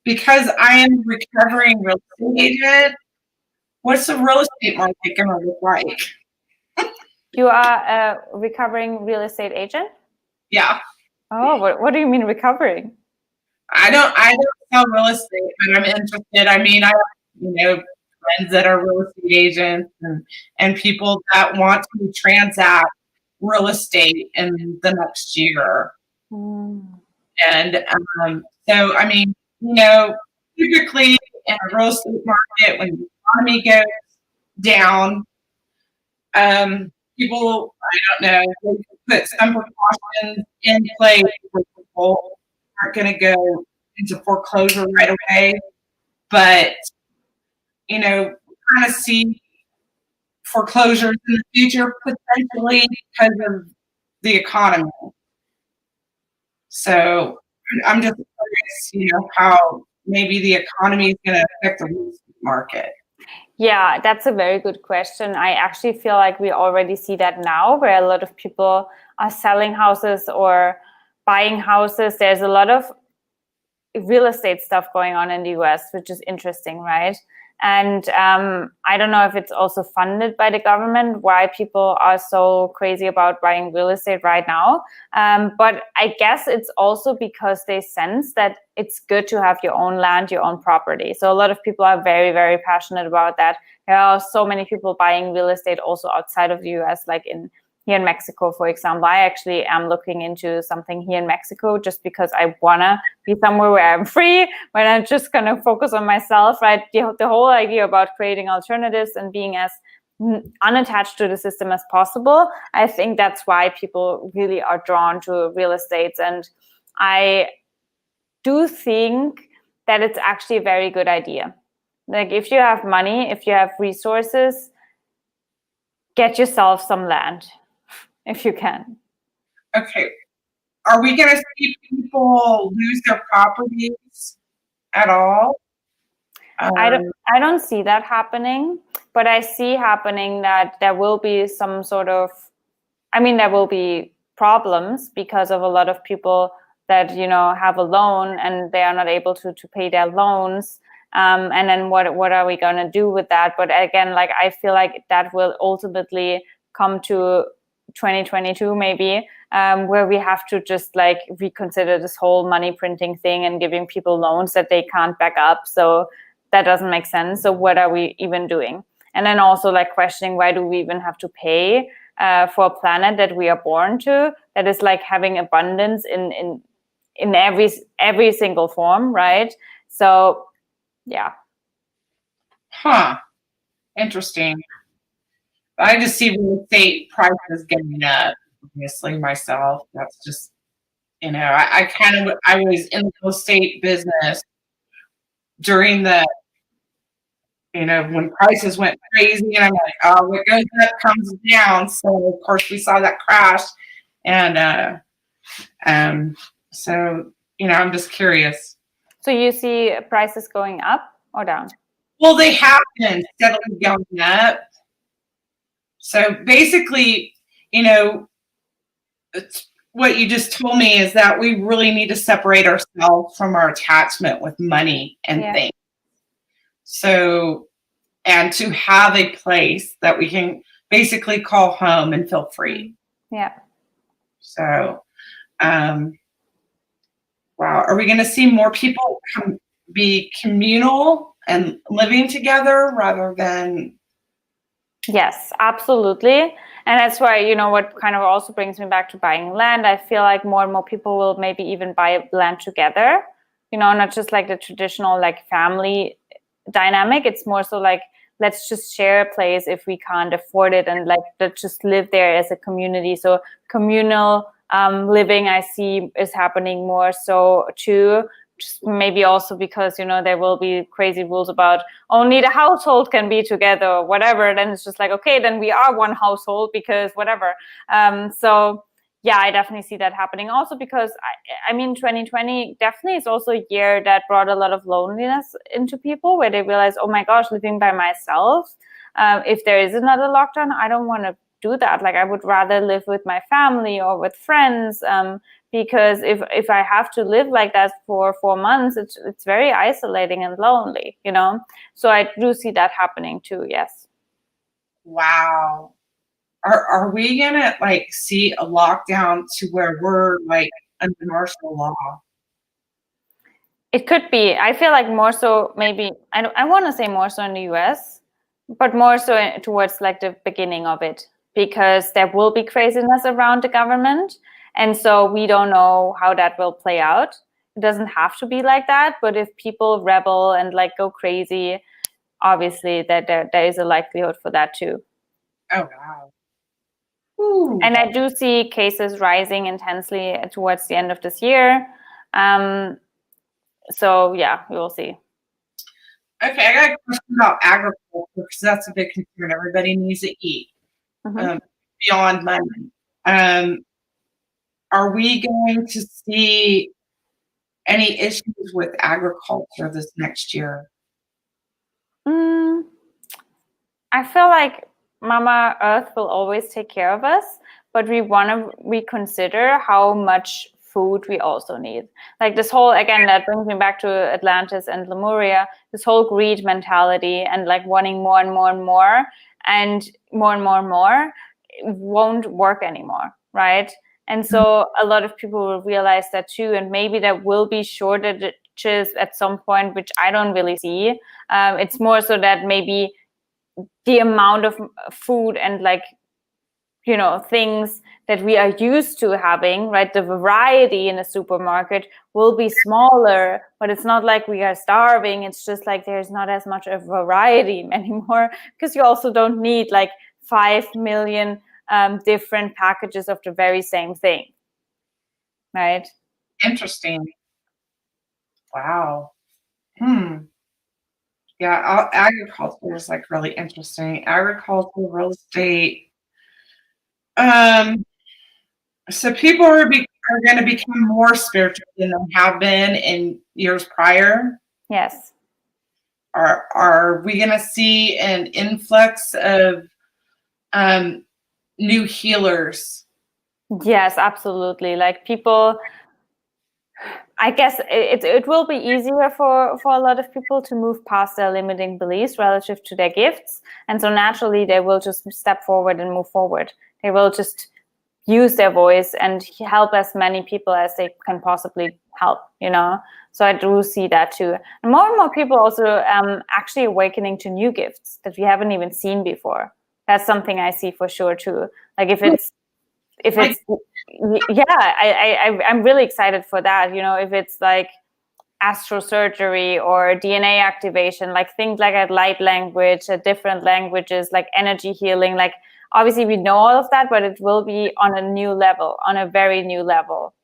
[SPEAKER 1] Because I am recovering real estate agent, what's the real estate market going to look like?
[SPEAKER 2] You are a recovering real estate agent?
[SPEAKER 1] Yeah.
[SPEAKER 2] Oh, what do you mean recovering?
[SPEAKER 1] I don't sell real estate, but I'm interested. I mean, I have, friends that are real estate agents and people that want to transact real estate in the next year. And so, I mean, typically in a real estate market, when the economy goes down, people, I don't know, they put some precautions in place where people aren't going to go into foreclosure right away. But, kind of see foreclosures in the future potentially because of the economy. So I'm just curious, how maybe the economy is going to affect the real estate market.
[SPEAKER 2] Yeah, that's a very good question. I actually feel like we already see that now, where a lot of people are selling houses or buying houses. There's a lot of real estate stuff going on in the US, which is interesting, right? And I don't know if it's also funded by the government, why people are so crazy about buying real estate right now. But I guess it's also because they sense that it's good to have your own land, your own property. So a lot of people are very, very passionate about that. There are so many people buying real estate also outside of the US, like here in Mexico, for example. I actually am looking into something here in Mexico just because I want to be somewhere where I'm free, when I'm just going to focus on myself, right? The whole idea about creating alternatives and being as unattached to the system as possible. I think that's why people really are drawn to real estate. And I do think that it's actually a very good idea. Like if you have money, if you have resources, get yourself some land if you can.
[SPEAKER 1] Okay. Are we going to see people lose their properties at all?
[SPEAKER 2] I don't see that happening, but I see happening that there will be some sort of, there will be problems because of a lot of people that, have a loan and they are not able to pay their loans. And then what are we going to do with that? But again, like, I feel like that will ultimately come to 2022 maybe, where we have to just like reconsider this whole money printing thing and giving people loans that they can't back up. So that doesn't make sense. So what are we even doing? And then also like questioning, why do we even have to pay for a planet that we are born to, that is like having abundance in every single form, right? So yeah.
[SPEAKER 1] Interesting. I just see real estate prices getting up. Obviously, myself. That's just, I was in the real estate business during the, when prices went crazy, and I'm like, oh, what goes up comes down. So of course we saw that crash, and so I'm just curious.
[SPEAKER 2] So you see prices going up or down?
[SPEAKER 1] Well, they have been steadily going up. So basically, what you just told me is that we really need to separate ourselves from our attachment with money and things. So, and to have a place that we can basically call home and feel free.
[SPEAKER 2] Yeah.
[SPEAKER 1] So, wow. Are we going to see more people be communal and living together rather than?
[SPEAKER 2] Yes, absolutely. And that's why, what kind of also brings me back to buying land. I feel like more and more people will maybe even buy land together, not just like the traditional like family dynamic. It's more so like, let's just share a place if we can't afford it, and like let's just live there as a community. So communal living, I see, is happening more so too. Just maybe also because there will be crazy rules about only the household can be together or whatever. Then it's just like, okay, then we are one household because whatever. So yeah, I definitely see that happening. Also because 2020 definitely is also a year that brought a lot of loneliness into people, where they realize, oh my gosh, living by myself. If there is another lockdown, I don't want to do that. Like, I would rather live with my family or with friends. Because if I have to live like that for 4 months, it's very isolating and lonely, So I do see that happening too. Yes.
[SPEAKER 1] Wow. Are we gonna like see a lockdown to where we're like under martial law?
[SPEAKER 2] It could be. I feel like more so maybe, I want to say more so in the US, but more so towards like the beginning of it, because there will be craziness around the government. And so we don't know how that will play out. It doesn't have to be like that, but if people rebel and like go crazy, obviously that there is a likelihood for that too.
[SPEAKER 1] Oh, wow. Ooh.
[SPEAKER 2] And I do see cases rising intensely towards the end of this year. So yeah, we will see.
[SPEAKER 1] Okay, I got a question about agriculture, because that's a big concern. Everybody needs to eat beyond money. are we going to see any issues with agriculture this next year?
[SPEAKER 2] I feel like Mama Earth will always take care of us, but we want to reconsider how much food we also need. Like this whole, again, that brings me back to Atlantis and Lemuria, this whole greed mentality and like wanting more and more and more and more and more and more won't work anymore, right? And so a lot of people will realize that too, and maybe there will be shortages at some point, which I don't really see. It's more so that maybe the amount of food and like, you know, things that we are used to having, right? The variety in a supermarket will be smaller, but it's not like we are starving. It's just like there's not as much of variety anymore, because you also don't need like 5 million different packages of the very same thing, right?
[SPEAKER 1] Interesting. Wow. Yeah, agriculture is like really interesting. Agriculture, real estate. So people are going to become more spiritual than they have been in years prior.
[SPEAKER 2] Yes.
[SPEAKER 1] Are we going to see an influx of new healers?
[SPEAKER 2] Yes, absolutely. Like people, I guess it will be easier for a lot of people to move past their limiting beliefs relative to their gifts. And so naturally, they will just step forward and move forward. They will just use their voice and help as many people as they can possibly help, you know? So I do see that too. And more people also actually awakening to new gifts that we haven't even seen before. That's something I see for sure too. Like if it's yeah, I'm really excited for that. You know, if it's like astrosurgery or DNA activation, like things like a light language, different languages, like energy healing, like obviously we know all of that, but it will be on a new level, on a very new level.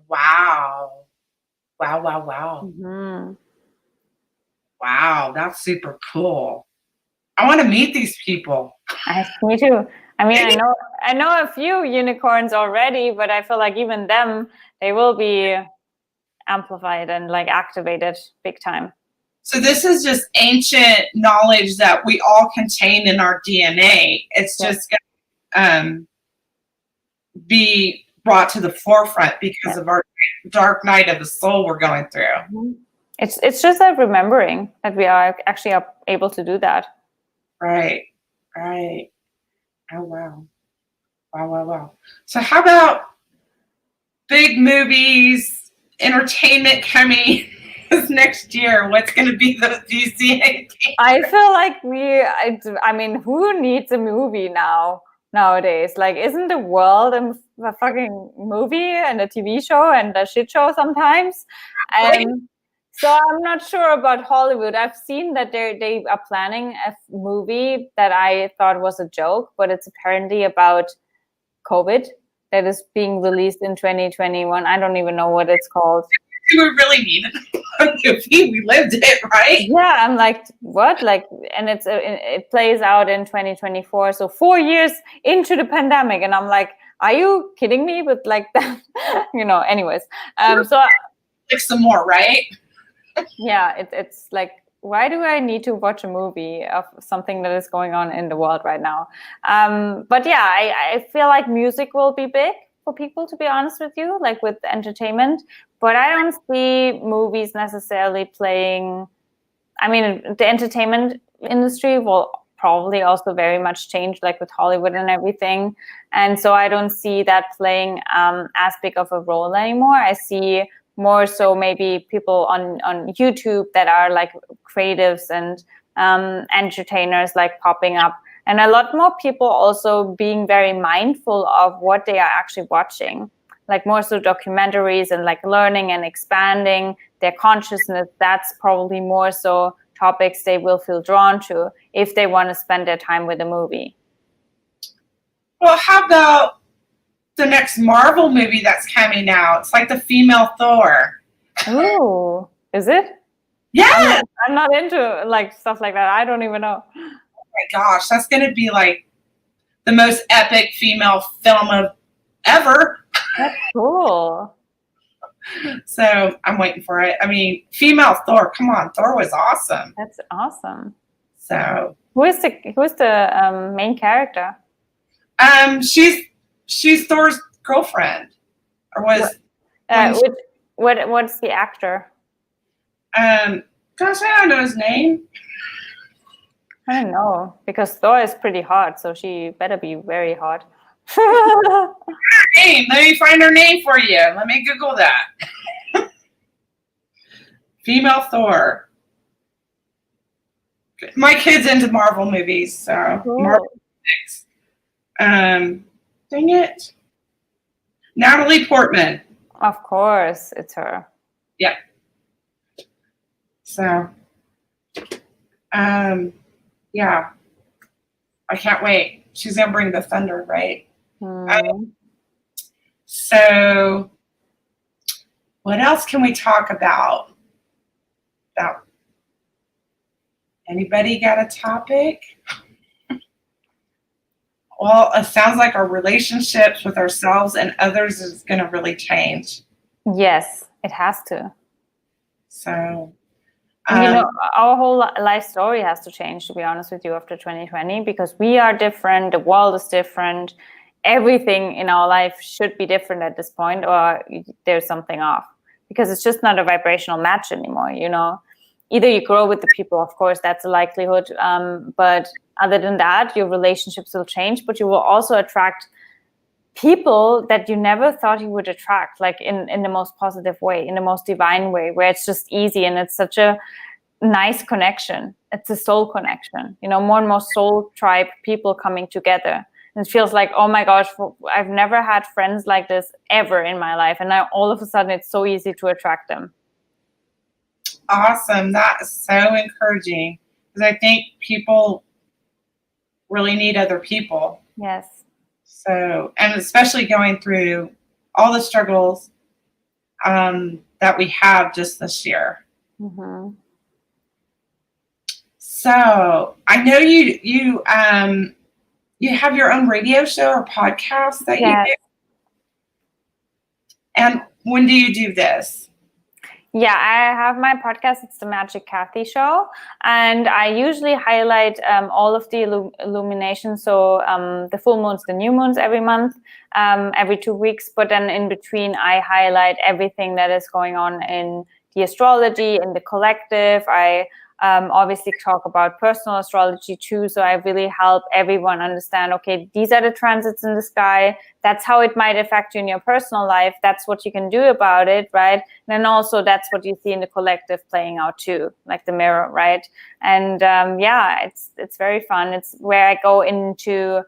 [SPEAKER 1] Wow. Wow, that's super cool. I want to meet these people.
[SPEAKER 2] Me too. I mean, I know a few unicorns already, but I feel like even them, they will be amplified and like activated big time.
[SPEAKER 1] So this is just ancient knowledge that we all contain in our DNA. It's just going to be brought to the forefront because of our dark night of the soul we're going through.
[SPEAKER 2] It's just like remembering that we are actually able to do that.
[SPEAKER 1] Right. Oh, wow. So how about big movies, entertainment coming next year? What's going to be the DC?
[SPEAKER 2] I feel like I mean, who needs a movie nowadays? Like, isn't the world a fucking movie and a TV show and a shit show sometimes? And so I'm not sure about Hollywood. I've seen that they are planning a movie that I thought was a joke, but it's apparently about COVID that is being released in 2021. I don't even know what it's called.
[SPEAKER 1] We really needed a movie. We lived it, right?
[SPEAKER 2] Yeah, I'm like, what? Like, and it plays out in 2024, so 4 years into the pandemic, and I'm like, are you kidding me? With like that, you know. Anyways, so
[SPEAKER 1] like some more, right?
[SPEAKER 2] Yeah, it's like, why do I need to watch a movie of something that is going on in the world right now? But yeah, I feel like music will be big for people, to be honest with you, like with entertainment. But I don't see movies necessarily playing. I mean, the entertainment industry will probably also very much change, like with Hollywood and everything. And so I don't see that playing as big of a role anymore. I see more so maybe people on YouTube that are like creatives and entertainers like popping up. And a lot more people also being very mindful of what they are actually watching, like more so documentaries and like learning and expanding their consciousness. That's probably more so topics they will feel drawn to if they want to spend their time with a movie.
[SPEAKER 1] Well, how about the next Marvel movie that's coming out? It's like the female Thor.
[SPEAKER 2] Ooh, is it?
[SPEAKER 1] Yeah.
[SPEAKER 2] I'm not into like stuff like that. I don't even know.
[SPEAKER 1] Oh my gosh, that's going to be like the most epic female film of ever.
[SPEAKER 2] That's cool.
[SPEAKER 1] So I'm waiting for it. I mean, female Thor, come on, Thor was awesome.
[SPEAKER 2] That's awesome.
[SPEAKER 1] So
[SPEAKER 2] who's the main character?
[SPEAKER 1] She's Thor's girlfriend, or was
[SPEAKER 2] what's the actor?
[SPEAKER 1] Gosh, I don't know his name.
[SPEAKER 2] I don't know, because Thor is pretty hot, so she better be very hot.
[SPEAKER 1] Name. Let me find her name for you. Let me Google that. Female Thor. My kid's into Marvel movies, so
[SPEAKER 2] cool.
[SPEAKER 1] Marvel movies. Dang it. Natalie Portman.
[SPEAKER 2] Of course, it's her.
[SPEAKER 1] Yep. So, yeah. I can't wait. She's gonna bring the thunder, right? So, what else can we talk about? Anybody got a topic? Well, it sounds like our relationships with ourselves and others is going to really change.
[SPEAKER 2] Yes, it has to.
[SPEAKER 1] So,
[SPEAKER 2] our whole life story has to change, to be honest with you, after 2020, because we are different. The world is different. Everything in our life should be different at this point, or there's something off, because it's just not a vibrational match anymore. Either you grow with the people, of course, that's a likelihood. But other than that, your relationships will change, but you will also attract people that you never thought you would attract, like in the most positive way, in the most divine way, where it's just easy and it's such a nice connection. It's a soul connection, more and more soul tribe people coming together. And it feels like, oh my gosh, I've never had friends like this ever in my life. And now all of a sudden it's so easy to attract them.
[SPEAKER 1] Awesome. That is so encouraging, because I think people really need other people.
[SPEAKER 2] Yes.
[SPEAKER 1] So, and especially going through all the struggles that we have just this year.
[SPEAKER 2] Mm-hmm.
[SPEAKER 1] So I know you have your own radio show or podcast that you do. And when do you do this?
[SPEAKER 2] Yeah, I have my podcast. It's the Magic Kathi Show, and I usually highlight all of the illuminations. So the full moons, the new moons every month, every 2 weeks. But then in between, I highlight everything that is going on in the astrology, in the collective. I obviously talk about personal astrology too. So I really help everyone understand, okay, these are the transits in the sky. That's how it might affect you in your personal life. That's what you can do about it, right? And then also that's what you see in the collective playing out too, like the mirror, right? And it's very fun. It's where I go into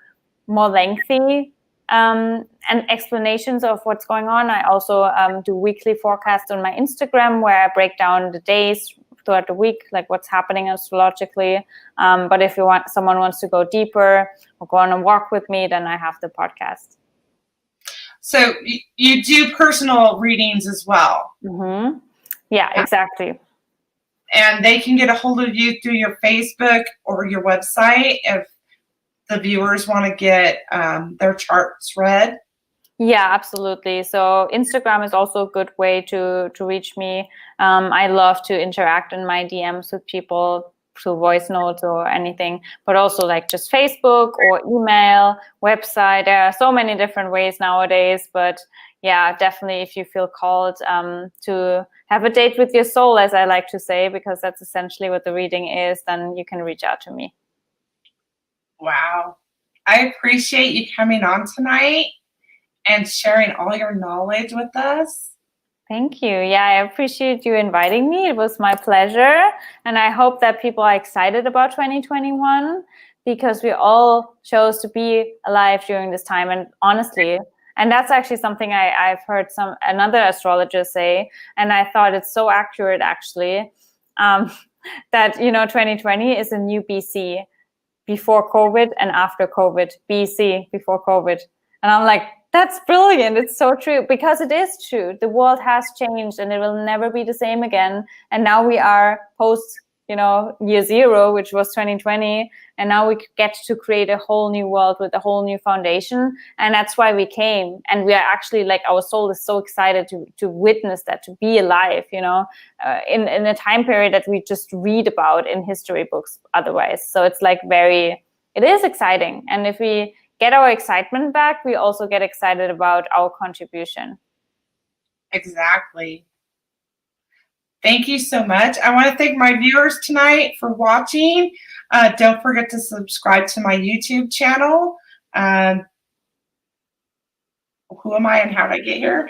[SPEAKER 2] more lengthy and explanations of what's going on. I also do weekly forecasts on my Instagram, where I break down the days throughout the week, like what's happening astrologically. But if someone wants to go deeper or go on a walk with me, then I have the podcast.
[SPEAKER 1] So you do personal readings as well.
[SPEAKER 2] Mm-hmm. Yeah, exactly.
[SPEAKER 1] And they can get a hold of you through your Facebook or your website if the viewers want to get their charts read. Yeah,
[SPEAKER 2] absolutely. So Instagram is also a good way to reach me. I love to interact in my DMs with people through voice notes or anything, but also like just Facebook or email, website. There are so many different ways nowadays, but yeah, definitely if you feel called to have a date with your soul, as I like to say, because that's essentially what the reading is, then you can reach out to me.
[SPEAKER 1] Wow. I appreciate you coming on tonight and sharing all your knowledge with us.
[SPEAKER 2] Thank you. Yeah, I appreciate you inviting me. It was my pleasure. And I hope that people are excited about 2021, because we all chose to be alive during this time. And honestly, and that's actually something I've heard another astrologer say, and I thought it's so accurate actually, that 2020 is a new BC, before COVID and after COVID, BC, before COVID. And I'm like, that's brilliant. It's so true, because it is true. The world has changed and it will never be the same again. And now we are post year zero, which was 2020, and now we get to create a whole new world with a whole new foundation. And that's why we came. And we are actually like, our soul is so excited to witness that, to be alive, in a time period that we just read about in history books otherwise. So it's like it is exciting. And if we get our excitement back, we also get excited about our contribution.
[SPEAKER 1] Exactly. Thank you so much. I want to thank my viewers tonight for watching. Don't forget to subscribe to my YouTube channel. Who am I and how did I get here?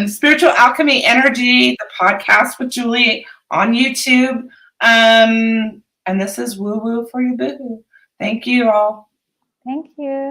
[SPEAKER 1] Spiritual Alchemy Energy, the podcast with Julie on YouTube. And this is Woo Woo for You Boohoo. Thank you all.
[SPEAKER 2] Thank you.